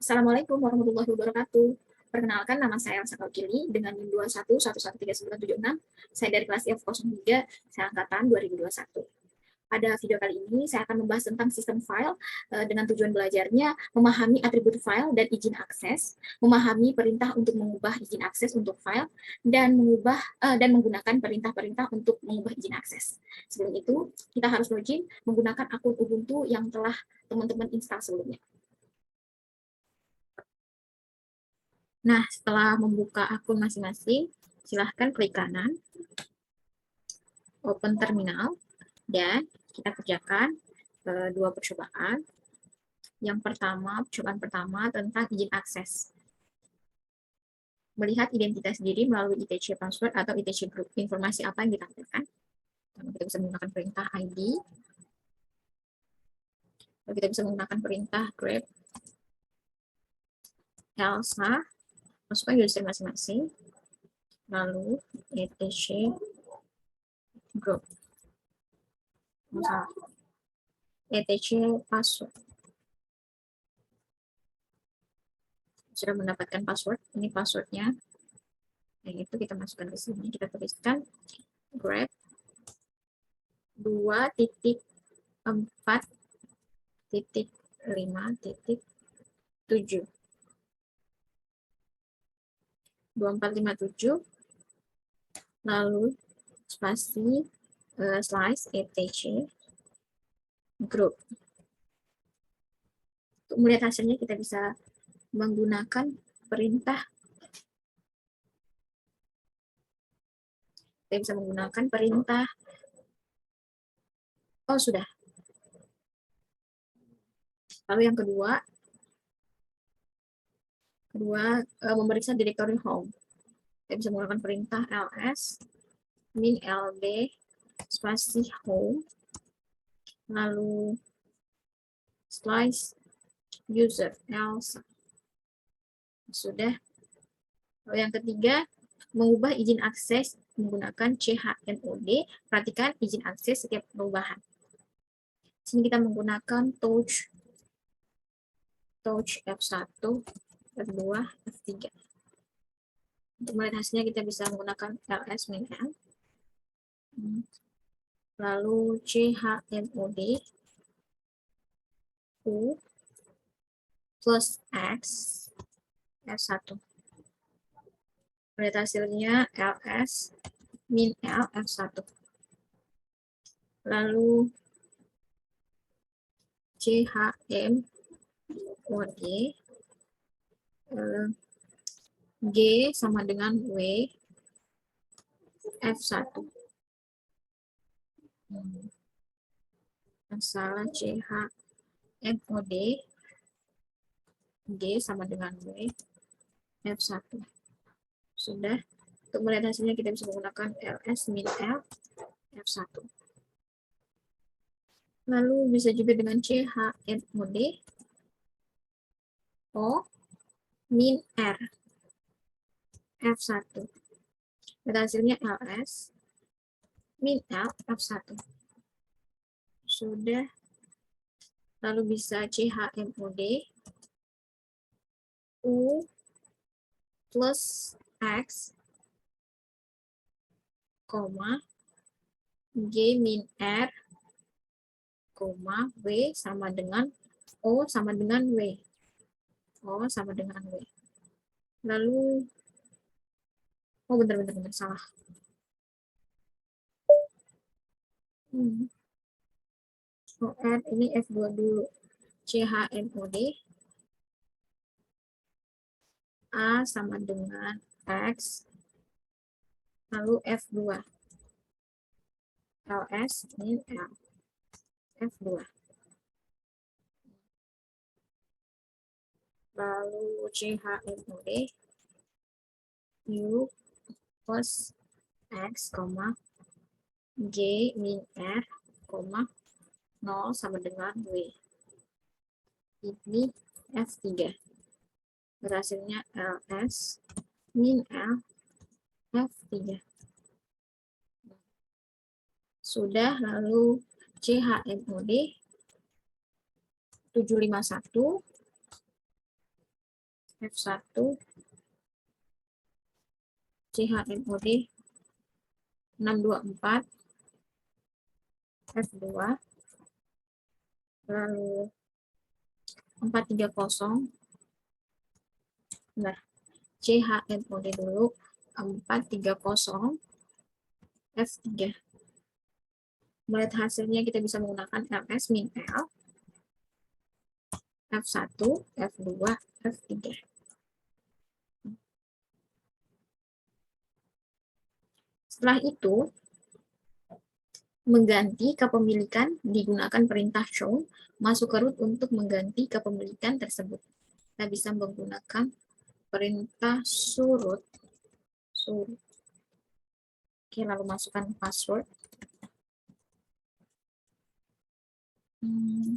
Assalamualaikum warahmatullahi wabarakatuh. Perkenalkan, nama saya Elsa Kaukili dengan NIM 21113996. Saya dari kelas IF03, saya angkatan 2021. Pada video kali ini, saya akan membahas tentang sistem file dengan tujuan belajarnya memahami atribut file dan izin akses, memahami perintah untuk mengubah izin akses untuk file, dan menggunakan perintah-perintah untuk mengubah izin akses. Sebelum itu, kita harus login menggunakan akun Ubuntu yang telah teman-teman install sebelumnya. Nah, setelah membuka akun masing-masing, silahkan klik kanan, open terminal, dan kita kerjakan dua percobaan. Yang pertama, percobaan pertama tentang izin akses. Melihat identitas diri melalui ITC password atau ITC group. Informasi apa yang ditampilkan? Kita bisa menggunakan perintah ID. Kita bisa menggunakan perintah grep Elsa. Masukkan user masing-masing. Lalu ITC group. ETC password. Sudah mendapatkan password, ini passwordnya. Yang itu kita masukkan ke sini, kita tuliskan grep 2.4.5.7 2457, lalu spasi slice etc group. Untuk melihat hasilnya kita bisa menggunakan perintah. Kita bisa menggunakan perintah. Oh, sudah. Lalu yang kedua memeriksa directory home. Kita bisa menggunakan perintah ls min lb spasi home, lalu slice user else. Sudah. Lalu yang ketiga, mengubah izin akses menggunakan chmod. Perhatikan izin akses setiap perubahan. Sini kita menggunakan touch F1, F2, F3. Untuk melihat hasilnya kita bisa menggunakan ls min l, lalu chmod u plus x F1. Melihat hasilnya ls min l F1. Lalu chmod G sama dengan W F1. Salah, chmod G sama dengan W F1. Sudah. Untuk melihat hasilnya kita bisa menggunakan ls min l F1. Lalu bisa juga dengan chmod O min R F1. Pada hasilnya ls min L F1. Sudah. Lalu bisa chmod U plus X, G min R, W sama dengan O sama dengan W. O sama dengan W. Lalu, oh bentar, salah. OR ini F2 dulu. chmod A sama dengan X, lalu F2. ls min L F2. Lalu chmod U plus X, G min R, 0 sama dengan W. Ini F3. Berhasilnya ls min L F3. Sudah. Lalu chmod 751 F1 CHMOD 624 F2 lalu 430 nah CHMOD dulu 430 F3. Melihat hasilnya kita bisa menggunakan LS min L F1 F2 F3. Setelah itu mengganti kepemilikan digunakan perintah show masuk ke root untuk mengganti kepemilikan tersebut. Kita bisa menggunakan perintah surut. Oke, lalu masukkan password.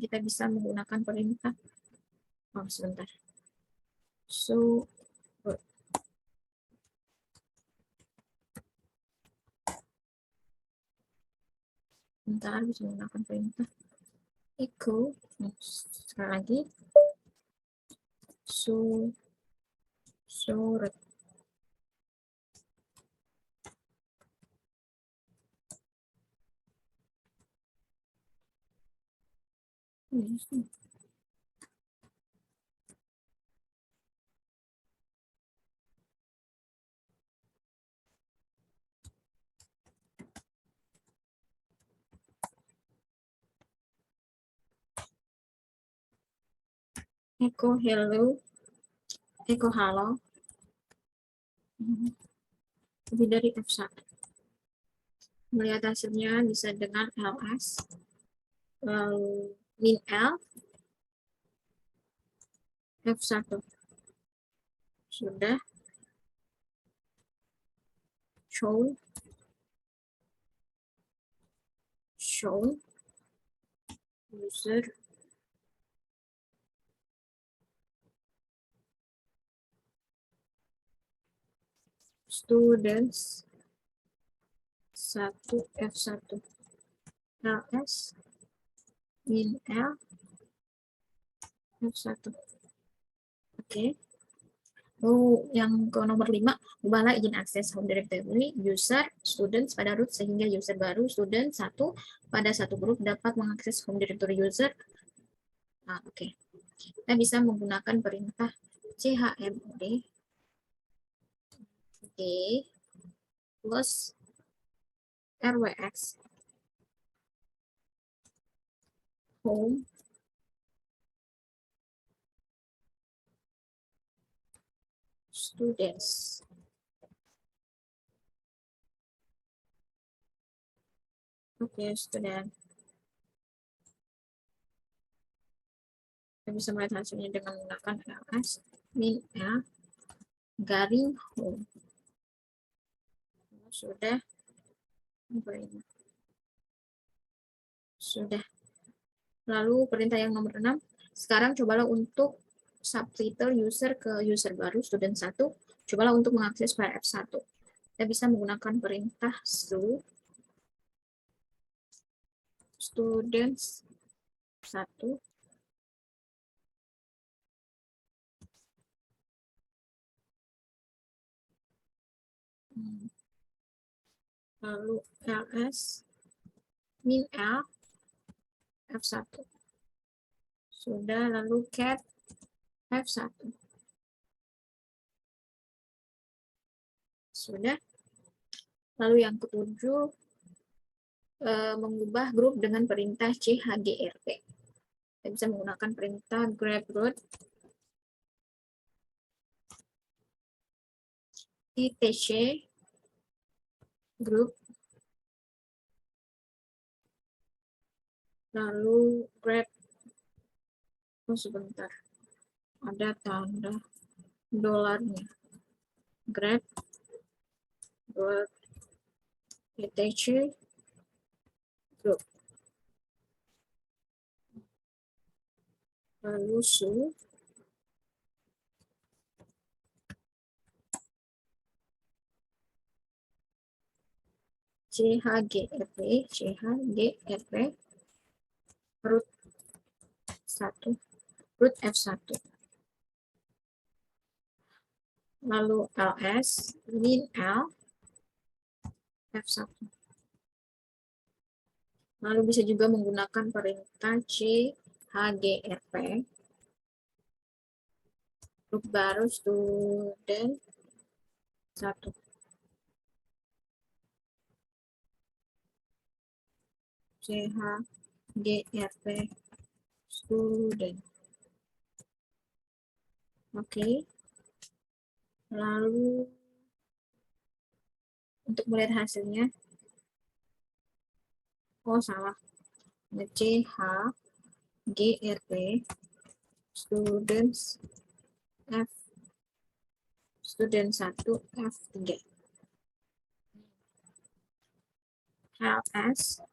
Kita bisa menggunakan perintah sebentar. Surut. Bentar, bisa menggunakan perintah echo. Sekali lagi surut. Echo hello, echo halo, lebih dari F1. Melihat hasilnya bisa dengan ls, lalu min L, F1. Sudah. Show user students 1 F1 ls min L F1. Oke. Yang ke nomor 5, ubahlah izin akses home directory user students pada root sehingga user baru student 1 pada satu grup dapat mengakses home directory user. Oke. Kita bisa menggunakan perintah chmod plus rwx home students. Oke, student. Kita bisa melihat hasilnya dengan menggunakan ls min L garing home. Sudah. Lalu perintah yang nomor 6. Sekarang cobalah untuk subtitle user ke user baru student 1. Cobalah untuk mengakses file F1. Kita bisa menggunakan perintah students 1 lalu ls min L F1. Sudah, lalu cat F1. Sudah. Lalu yang ketujuh, mengubah grup dengan perintah chgrp. Kita bisa menggunakan perintah grab root itc group lalu grab sebentar, ada tanda dolarnya, grab itc group lalu chgrp root 1 root F1. lalu ls min l F1. Lalu bisa juga menggunakan perintah CHGRP, grup baru student 1. CHGRP student. Oke. Lalu untuk melihat hasilnya, oh salah, CHGRP students F student 1 F3 LS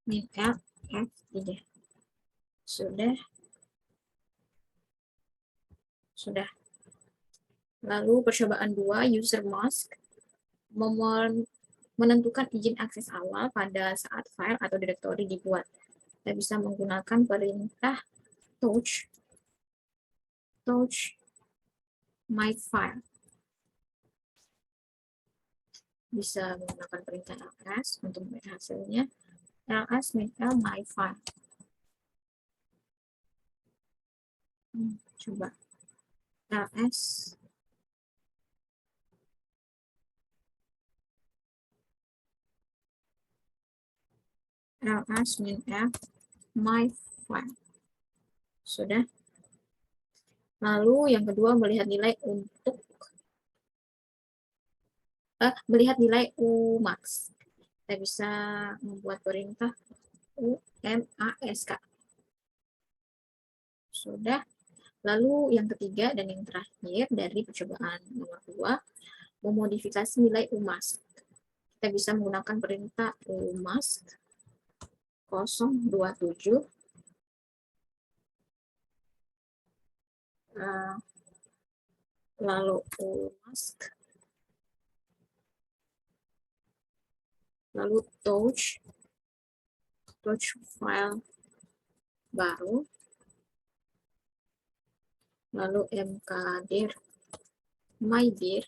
min L F3 sudah. Lalu percobaan 2, user must menentukan izin akses awal pada saat file atau direktori dibuat. Kita bisa menggunakan perintah touch my file. Bisa menggunakan perintah ls untuk melihat hasilnya. ls min l my file. Coba ls min l my file. Sudah. Lalu yang kedua melihat nilai untuk melihat nilai umax. Kita bisa membuat perintah umask. Sudah. Lalu yang ketiga dan yang terakhir dari percobaan nomor 2, memodifikasi nilai umask. Kita bisa menggunakan perintah umask 027 lalu umask lalu touch file baru, lalu mkdir mydir,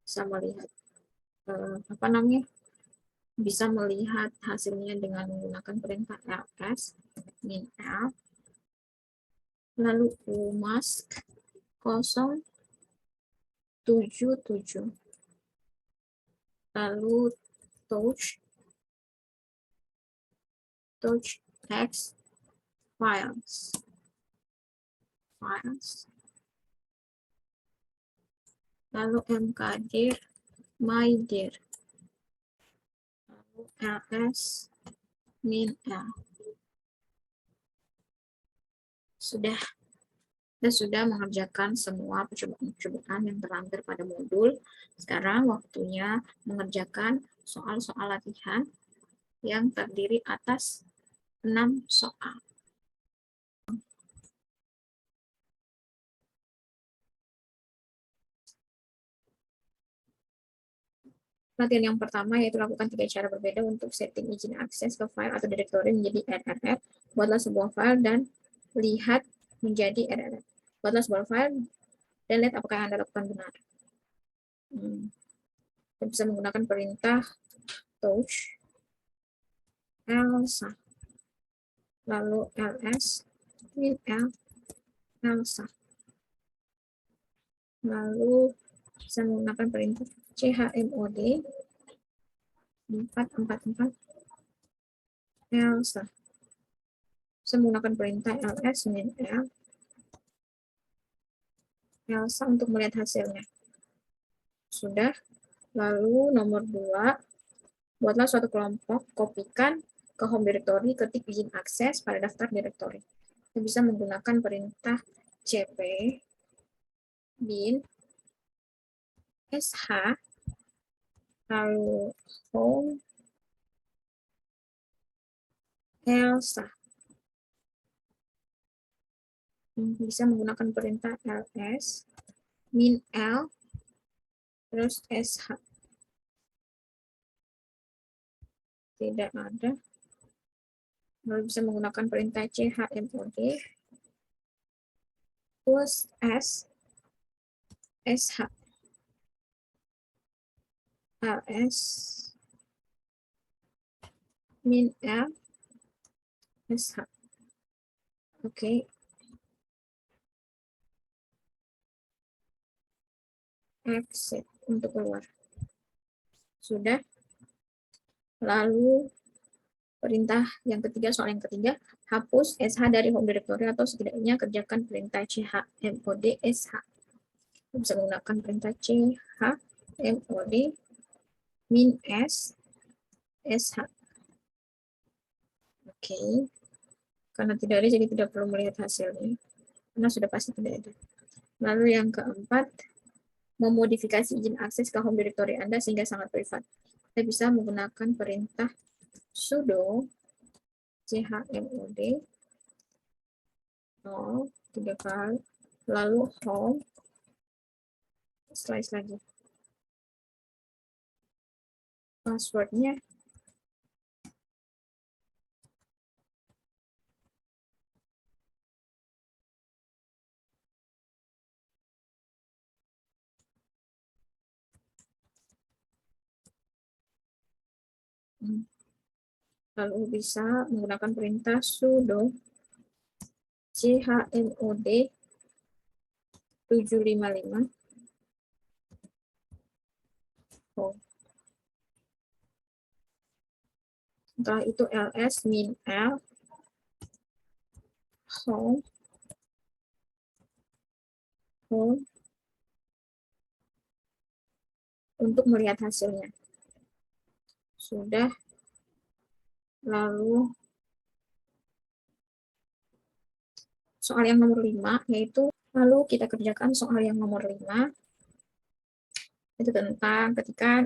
bisa melihat bisa melihat hasilnya dengan menggunakan perintah ls min l lalu umask 077 lalu touch text files lalu mkdir mydir lalu ls min l. Kita sudah mengerjakan semua percobaan yang terlampir pada modul. Sekarang waktunya mengerjakan soal-soal latihan yang terdiri atas 6 soal. Latihan yang pertama yaitu lakukan 3 cara berbeda untuk setting izin akses ke file atau direktori menjadi RRF. Buatlah sebuah file dan lihat menjadi RRF. Buatlah sebuah file dan lihat apakah yang Anda lakukan benar. Kita bisa menggunakan perintah touch elsa lalu ls min l elsa, lalu bisa menggunakan perintah chmod 444 elsa, bisa menggunakan perintah ls min l elsa untuk melihat hasilnya. Sudah. Lalu nomor 2, buatlah suatu kelompok, kopikan ke home directory, ketik izin akses pada daftar directory. Kita bisa menggunakan perintah cp bin sh lalu home elsa. Bisa menggunakan perintah ls min l terus sh. Tidak ada. Lalu bisa menggunakan perintah chmod plus s SH ls min L SH. Oke. Exit untuk keluar. Sudah. Lalu perintah yang ketiga, soal yang ketiga, hapus SH dari home directory atau setidaknya kerjakan perintah chmod SH. Bisa menggunakan perintah chmod min s SH. Oke. Karena tidak ada, jadi tidak perlu melihat hasilnya. Karena sudah pasti tidak ada. Lalu yang keempat, memodifikasi izin akses ke home directory Anda sehingga sangat privat. Kita bisa menggunakan perintah sudo chmod 3 kali, lalu home slice lagi. Passwordnya lalu bisa menggunakan perintah sudo chmod 755 home. Setelah itu ls min l home untuk melihat hasilnya. Sudah. Lalu soal yang nomor 5, yaitu lalu kita kerjakan soal yang nomor 5, itu tentang ketika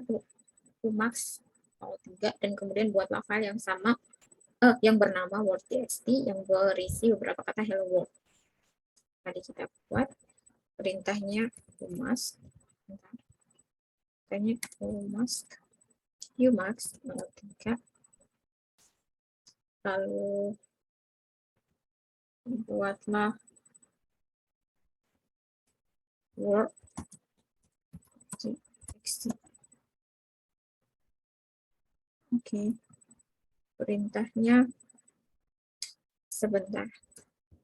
Umax 03 dan kemudian buatlah file yang sama, yang bernama word.txt yang berisi beberapa kata hello world. Tadi kita buat perintahnya Umax, perintahnya Umax 03, lalu buatlah word.txt. Oke. Perintahnya sebentar.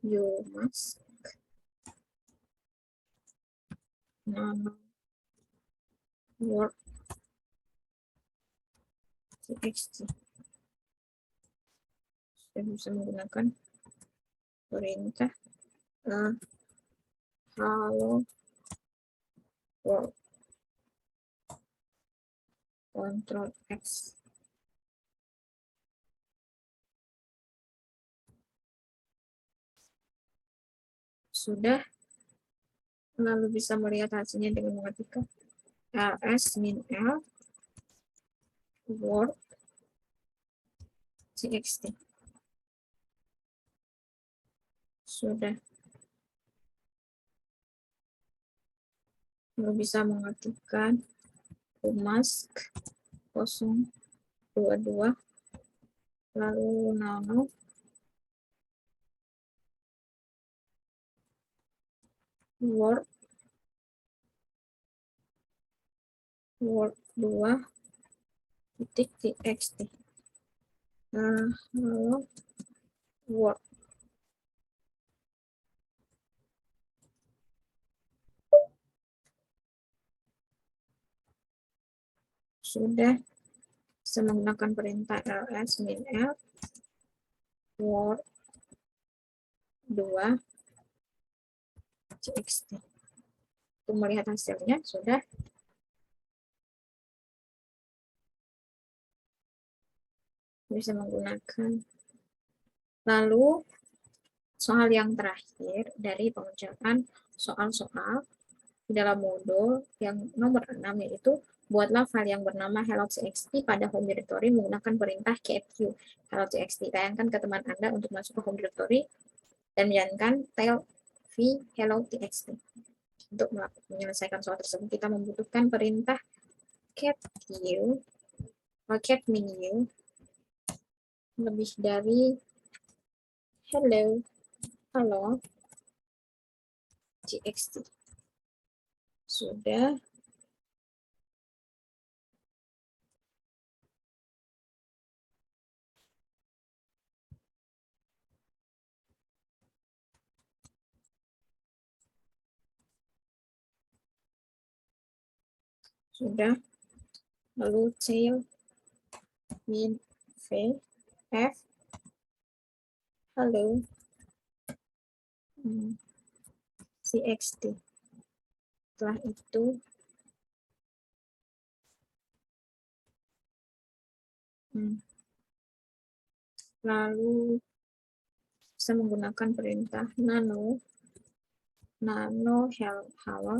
Umax word.txt. Saya bisa menggunakan perintah hello world, Ctrl X. Sudah. Lalu bisa melihat hasilnya dengan mengetikkan ls min l word txt. Sudah. Lalu bisa mengetikkan umask 022 lalu nano word 2 titik txt. Lalu word. Sudah. Bisa menggunakan perintah ls min l word 2 txt untuk melihat hasilnya. Sudah. Bisa menggunakan. Lalu soal yang terakhir dari pengerjaan soal-soal di dalam modul yang nomor 6, yaitu buatlah file yang bernama hello.txt pada home directory menggunakan perintah kfu hello.txt. Tayangkan ke teman Anda untuk masuk ke home directory dan menjalankan tail v hello.txt. Untuk menyelesaikan soal tersebut, kita membutuhkan perintah catq cat menu lebih dari hello txt. Sudah. Sudah. Lalu tail min v f. Lalu cxt. Setelah itu lalu bisa menggunakan perintah nano hello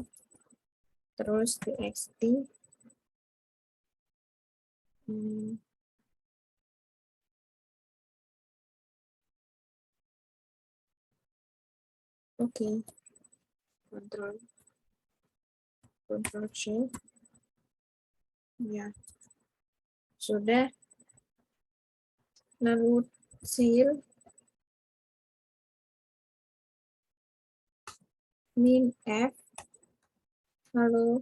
terus txt oke. Control C ya sudah. Lalu seal min f lalu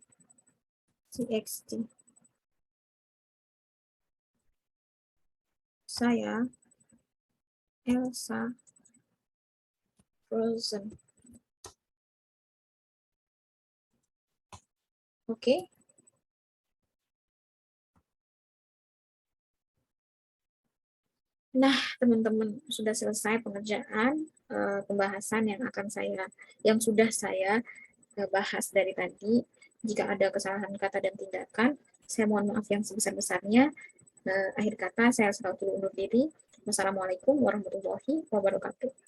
cxt. Saya Elsa Frozen. Oke. Nah, teman-teman, sudah selesai pengerjaan pembahasan yang sudah saya bahas dari tadi. Jika ada kesalahan kata dan tindakan, saya mohon maaf yang sebesar-besarnya. Akhir kata, saya undur diri. Wassalamualaikum warahmatullahi wabarakatuh.